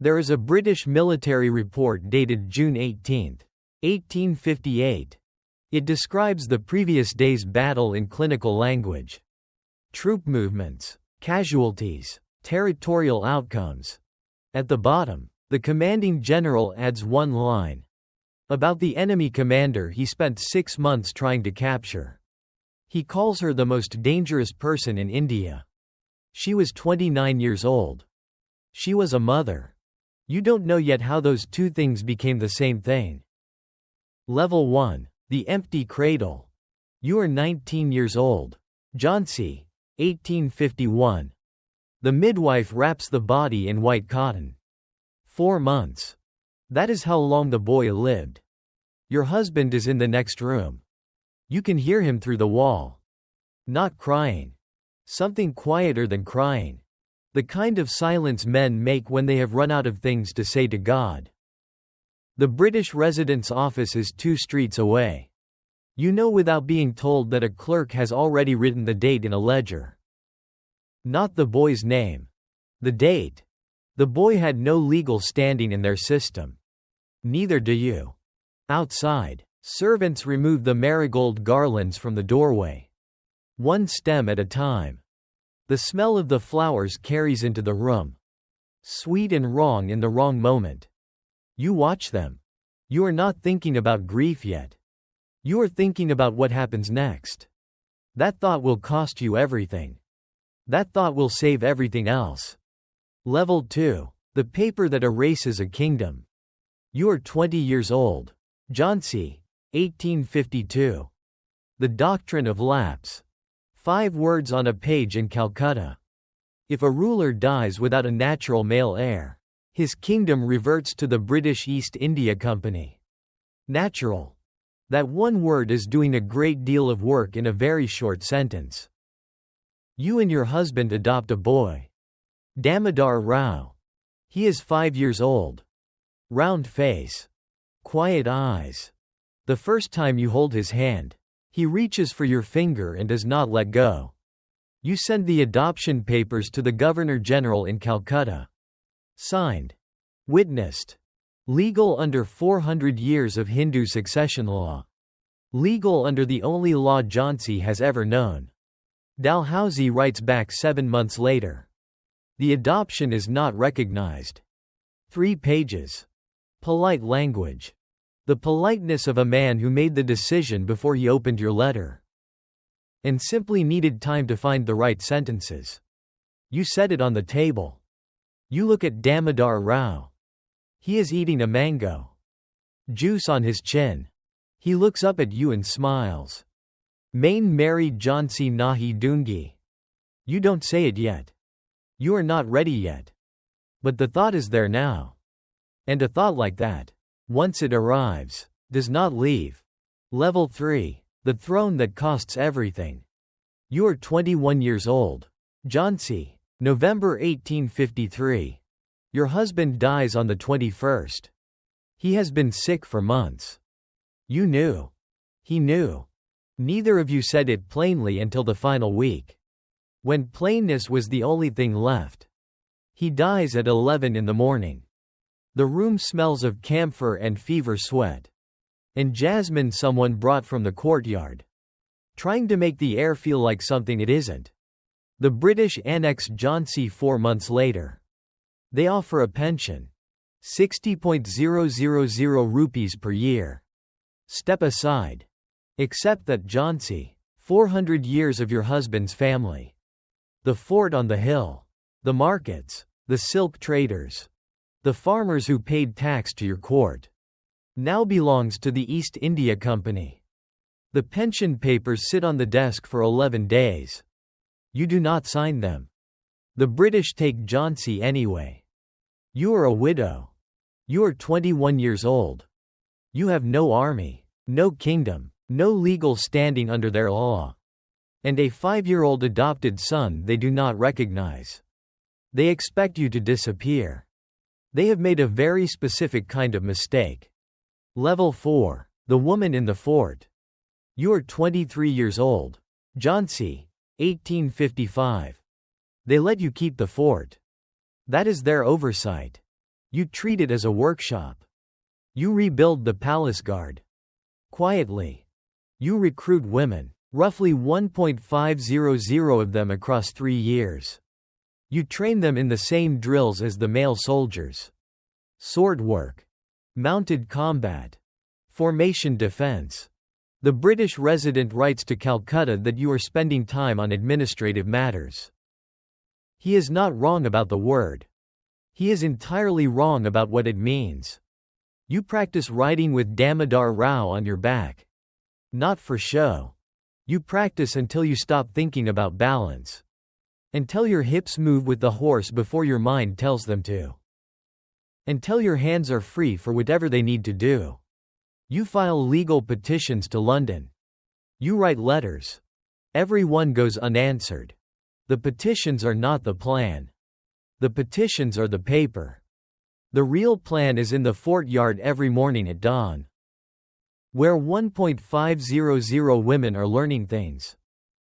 There is a British military report dated June 18, 1858. It describes the previous day's battle in clinical language. Troop movements, casualties, territorial outcomes. At the bottom, the commanding general adds one line about the enemy commander he spent 6 months trying to capture. He calls her the most dangerous person in India. She was 29 years old. She was a mother. You don't know yet how those two things became the same thing. Level 1. The empty cradle. You are 19 years old. Jhansi, 1851. The midwife wraps the body in white cotton. 4 months. That is how long the boy lived. Your husband is in the next room. You can hear him through the wall. Not crying. Something quieter than crying. The kind of silence men make when they have run out of things to say to God. The British resident's office is 2 streets away. You know without being told that a clerk has already written the date in a ledger. Not the boy's name. The date. The boy had no legal standing in their system. Neither do you. Outside, servants remove the marigold garlands from the doorway. 1 stem at a time. The smell of the flowers carries into the room. Sweet and wrong in the wrong moment. You watch them. You are not thinking about grief yet. You are thinking about what happens next. That thought will cost you everything. That thought will save everything else. Level 2. The paper that erases a kingdom. You are 20 years old. Jhansi, 1852. The doctrine of lapse. 5 words on a page in Calcutta. If a ruler dies without a natural male heir, his kingdom reverts to the British East India Company. Natural. That one word is doing a great deal of work in a very short sentence. You and your husband adopt a boy. Damodar Rao. He is 5 years old. Round face. Quiet eyes. The first time you hold his hand, he reaches for your finger and does not let go. You send the adoption papers to the Governor General in Calcutta. Signed. Witnessed. Legal under 400 years of Hindu succession law. Legal under the only law Jhansi has ever known. Dalhousie writes back 7 months later. The adoption is not recognized. 3 pages. Polite language. The politeness of a man who made the decision before he opened your letter. And simply needed time to find the right sentences. You set it on the table. You look at Damodar Rao. He is eating a mango. Juice on his chin. He looks up at you and smiles. Main Mary Jhansi Nahi Dungi. You don't say it yet. You are not ready yet. But the thought is there now. And a thought like that, once it arrives, does not leave. Level 3. The throne that costs everything. You are 21 years old. Jhansi, November 1853. Your husband dies on the 21st. He has been sick for months. You knew. He knew. Neither of you said it plainly until the final week. When plainness was the only thing left. He dies at 11 in the morning. The room smells of camphor and fever sweat. And jasmine someone brought from the courtyard. Trying to make the air feel like something it isn't. The British annex Jhansi 4 months later. They offer a pension. 60.000 rupees per year. Step aside. Accept that Jhansi, 400 years of your husband's family. The fort on the hill. The markets. The silk traders. The farmers who paid tax to your court. Now belongs to the East India Company. The pension papers sit on the desk for 11 days. You do not sign them. The British take Jhansi anyway. You are a widow. You are 21 years old. You have no army, no kingdom, no legal standing under their law. And a 5-year-old adopted son they do not recognize. They expect you to disappear. They have made a very specific kind of mistake. Level 4. The woman in the fort. You are 23 years old. Jhansi, 1855. They let you keep the fort. That is their oversight. You treat it as a workshop. You rebuild the palace guard. Quietly. You recruit women, roughly 1.500 of them across 3 years. You train them in the same drills as the male soldiers. Sword work. Mounted combat. Formation defense. The British resident writes to Calcutta that you are spending time on administrative matters. He is not wrong about the word. He is entirely wrong about what it means. You practice riding with Damodar Rao on your back. Not for show. You practice until you stop thinking about balance. Until your hips move with the horse before your mind tells them to. Until your hands are free for whatever they need to do. You file legal petitions to London. You write letters. Every one goes unanswered. The petitions are not the plan. The petitions are the paper. The real plan is in the fort yard every morning at dawn. Where 1.500 women are learning things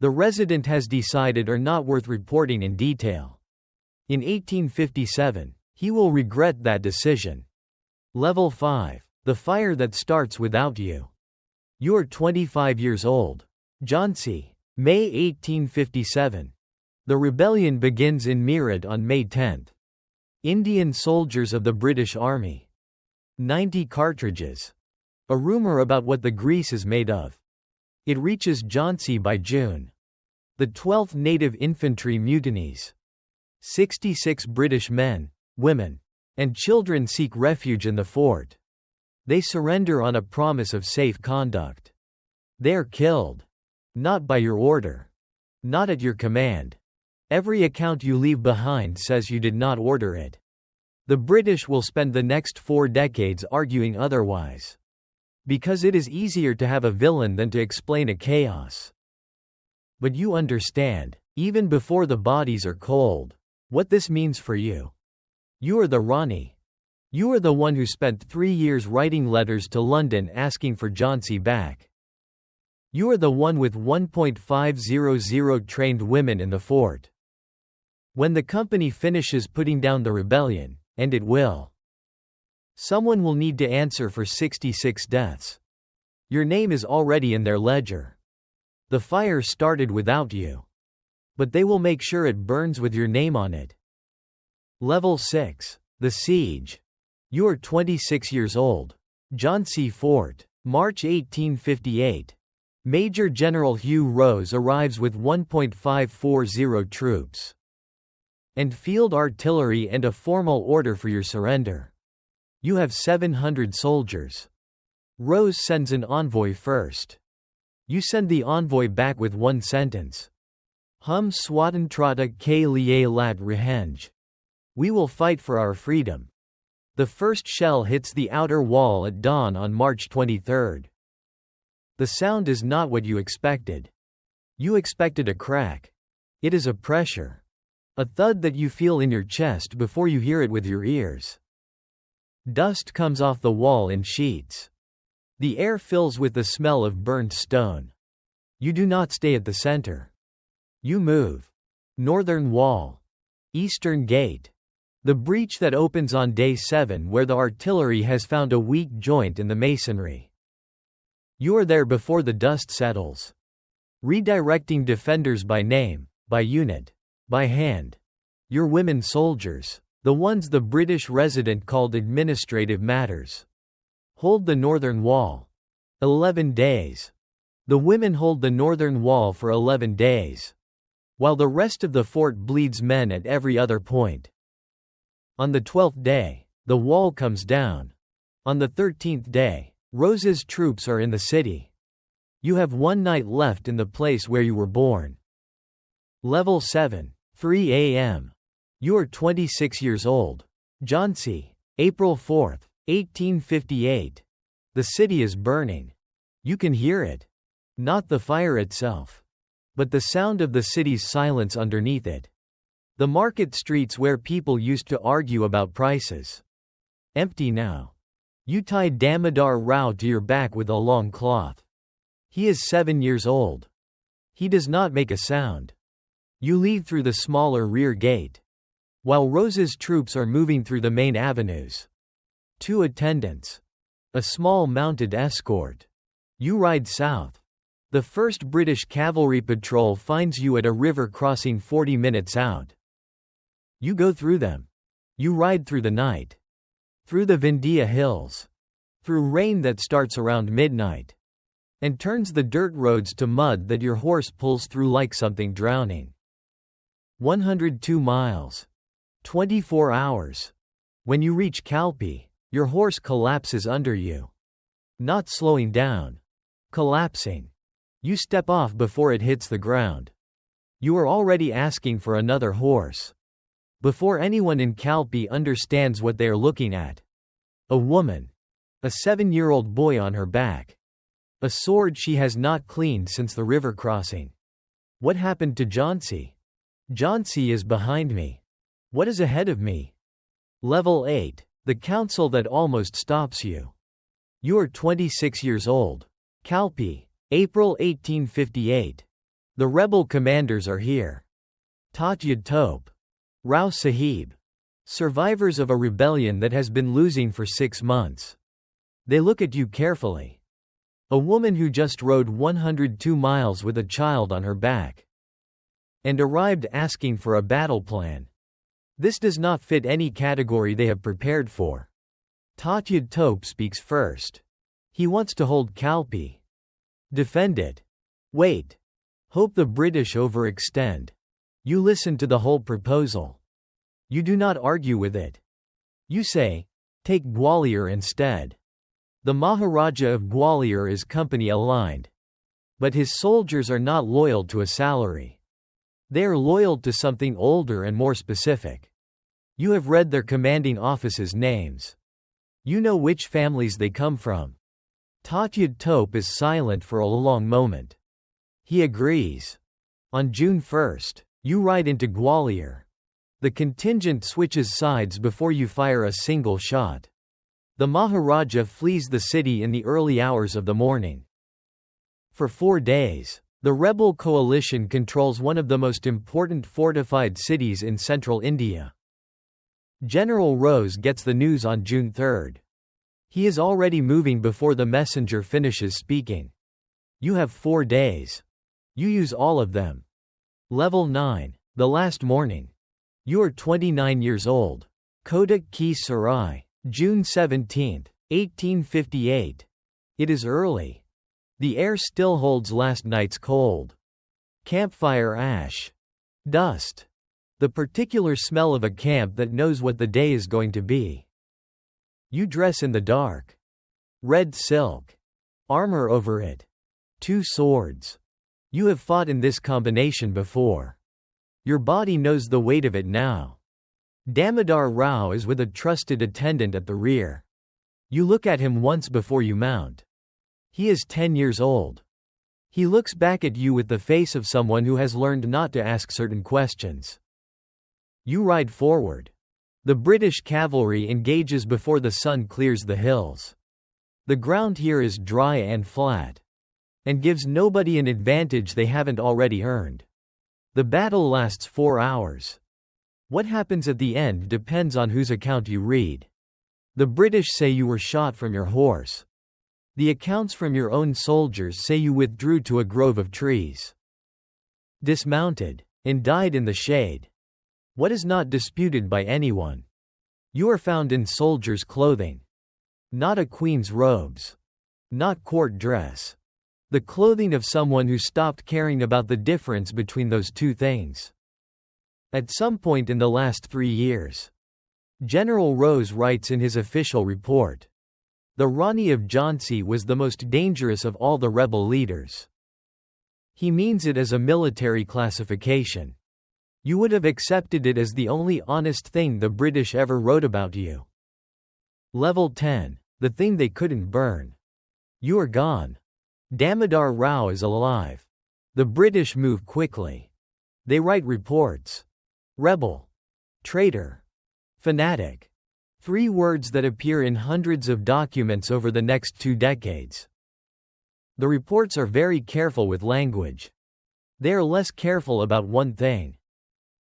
the resident has decided are not worth reporting in detail. In 1857, he will regret that decision. Level 5. The fire that starts without you. You're 25 years old. Jhansi. May 1857. The rebellion begins in Meerut on May 10. Indian soldiers of the British Army. 90 cartridges. A rumor about what the grease is made of. It reaches Jhansi by June. The 12th Native Infantry mutinies. 66 British men, women, and children seek refuge in the fort. They surrender on a promise of safe conduct. They are killed. Not by your order. Not at your command. Every account you leave behind says you did not order it. The British will spend the next 4 decades arguing otherwise. Because it is easier to have a villain than to explain a chaos. But you understand, even before the bodies are cold, what this means for you. You are the Rani. You are the one who spent 3 years writing letters to London asking for Jhansi back. You are the one with 1.500 trained women in the fort. When the company finishes putting down the rebellion, and it will, someone will need to answer for 66 deaths. Your name is already in their ledger. The fire started without you. But they will make sure it burns with your name on it. Level 6. The siege. You are 26 years old. Jhansi Fort. March 1858. Major General Hugh Rose arrives with 1.540 troops. And field artillery and a formal order for your surrender. You have 700 soldiers. Rose sends an envoy first. You send the envoy back with one sentence. Hum swatantrata ke liye lat rehenge. We will fight for our freedom. The first shell hits the outer wall at dawn on March 23. The sound is not what you expected. You expected a crack. It is a pressure. A thud that you feel in your chest before you hear it with your ears. Dust comes off the wall in sheets. The air fills with the smell of burnt stone. You do not stay at the center. You move. Northern wall. Eastern gate. The breach that opens on day 7 where the artillery has found a weak joint in the masonry. You are there before the dust settles. Redirecting defenders by name, by unit, by hand. Your women soldiers, the ones the British resident called administrative matters. Hold the northern wall. 11 days. The women hold the northern wall for 11 days. While the rest of the fort bleeds men at every other point. On the 12th day, the wall comes down. On the 13th day, Rose's troops are in the city. You have 1 night left in the place where you were born. Level 7, 3 a.m. You are 26 years old. Jhansi, April 4, 1858. The city is burning. You can hear it. Not the fire itself. But the sound of the city's silence underneath it. The market streets where people used to argue about prices. Empty now. You tie Damodar Rao to your back with a long cloth. He is 7 years old. He does not make a sound. You leave through the smaller rear gate. while Rose's troops are moving through the main avenues. 2 attendants. A small mounted escort. You ride south. The first British cavalry patrol finds you at a river crossing 40 minutes out. You go through them. You ride through the night. Through the Vindhya hills. Through rain that starts around midnight. And turns the dirt roads to mud that your horse pulls through like something drowning. 102 miles. 24 hours. When you reach Kalpi, your horse collapses under you. Not slowing down. Collapsing. You step off before it hits the ground. You are already asking for another horse. Before anyone in Kalpi understands what they are looking at. A woman. A 7-year-old boy on her back. A sword she has not cleaned since the river crossing. What happened to Jhansi? Jhansi is behind me. What is ahead of me? Level 8. The council that almost stops you. You are 26 years old. Kalpi, April 1858. The rebel commanders are here. Tatyad Tope. Rao Sahib. Survivors of a rebellion that has been losing for 6 months. They look at you carefully. A woman who just rode 102 miles with a child on her back. And arrived asking for a battle plan. This does not fit any category they have prepared for. Tatyad Tope speaks first. He wants to hold Kalpi. Defend it. Wait. Hope the British overextend. You listen to the whole proposal. You do not argue with it. You say, take Gwalior instead. The Maharaja of Gwalior is company aligned. But his soldiers are not loyal to a salary. They are loyal to something older and more specific. You have read their commanding officers' names. You know which families they come from. Tatyad Tope is silent for a long moment. He agrees. On June 1st, you ride into Gwalior. The contingent switches sides before you fire a single shot. The Maharaja flees the city in the early hours of the morning. For 4 days, the rebel coalition controls one of the most important fortified cities in central India. General Rose gets the news on June 3rd. He is already moving before the messenger finishes speaking. You have 4 days. You use all of them. Level 9. The last morning. You are 29 years old. Kotak Ki Sarai. June 17, 1858. It is early. The air still holds last night's cold. Campfire ash. Dust. The particular smell of a camp that knows what the day is going to be. You dress in the dark. Red silk. Armor over it. 2 swords. You have fought in this combination before. Your body knows the weight of it now. Damodar Rao is with a trusted attendant at the rear. You look at him once before you mount. He is 10 years old. He looks back at you with the face of someone who has learned not to ask certain questions. You ride forward. The British cavalry engages before the sun clears the hills. The ground here is dry and flat. And gives nobody an advantage they haven't already earned. The battle lasts 4 hours. What happens at the end depends on whose account you read. The British say you were shot from your horse. The accounts from your own soldiers say you withdrew to a grove of trees. Dismounted. And died in the shade. What is not disputed by anyone. You are found in soldier's clothing. Not a queen's robes. Not court dress. The clothing of someone who stopped caring about the difference between those two things. At some point in the last 3 years. General Rose writes in his official report. The Rani of Jhansi was the most dangerous of all the rebel leaders. He means it as a military classification. You would have accepted it as the only honest thing the British ever wrote about you. Level 10. The thing they couldn't burn. You are gone. Damodar Rao is alive. The British move quickly. They write reports. Rebel. Traitor. Fanatic. 3 words that appear in hundreds of documents over the next 2 decades. The reports are very careful with language. They are less careful about one thing.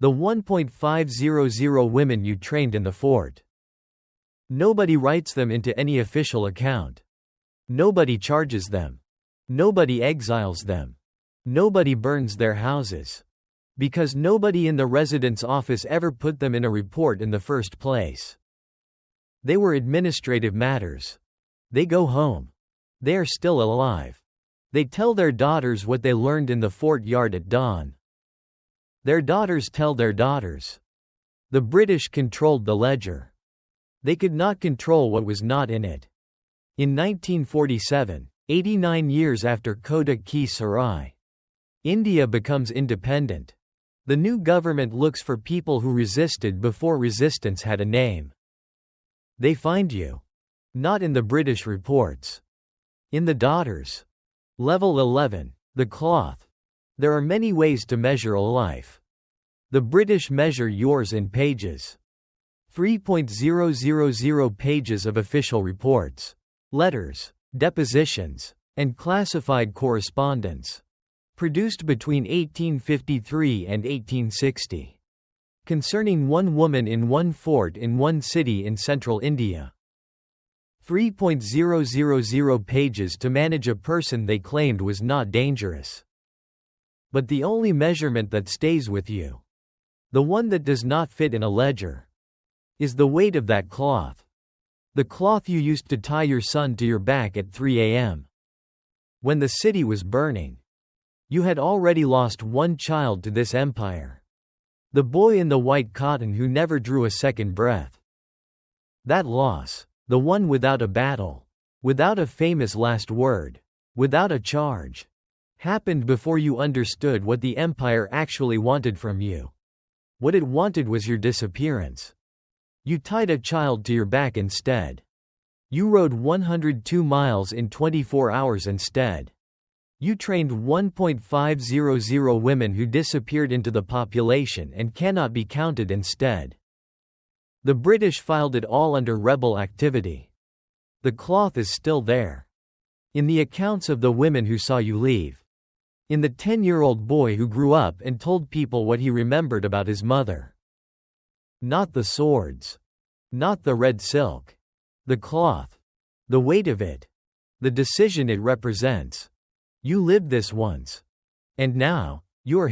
The 1.500 women you trained in the fort. Nobody writes them into any official account. Nobody charges them. Nobody exiles them. Nobody burns their houses. Because nobody in the residence office ever put them in a report in the first place. They were administrative matters. They go home. They are still alive. They tell their daughters what they learned in the fort yard at dawn. Their daughters tell their daughters. The British controlled the ledger. They could not control what was not in it. In 1947, 89 years after Kota Ki Sarai, India becomes independent. The new government looks for people who resisted before resistance had a name. They find you. Not in the British reports. In the daughters. Level 11, the cloth. There are many ways to measure a life. The British measure yours in pages. 3.000 pages of official reports, letters, depositions, and classified correspondence. Produced between 1853 and 1860. Concerning one woman in one fort in one city in central India. 3.000 pages to manage a person they claimed was not dangerous. But the only measurement that stays with you, the one that does not fit in a ledger, is the weight of that cloth. The cloth you used to tie your son to your back at 3 a.m. When the city was burning. You had already lost one child to this empire. The boy in the white cotton who never drew a second breath. That loss, the one without a battle, without a famous last word, without a charge, happened before you understood what the empire actually wanted from you. What it wanted was your disappearance. You tied a child to your back instead. You rode 102 miles in 24 hours instead. You trained 1.500 women who disappeared into the population and cannot be counted instead. The British filed it all under rebel activity. The cloth is still there. In the accounts of the women who saw you leave. In the 10-year-old boy who grew up and told people what he remembered about his mother. Not the swords. Not the red silk. The cloth. The weight of it. The decision it represents. You lived this once. And now, you are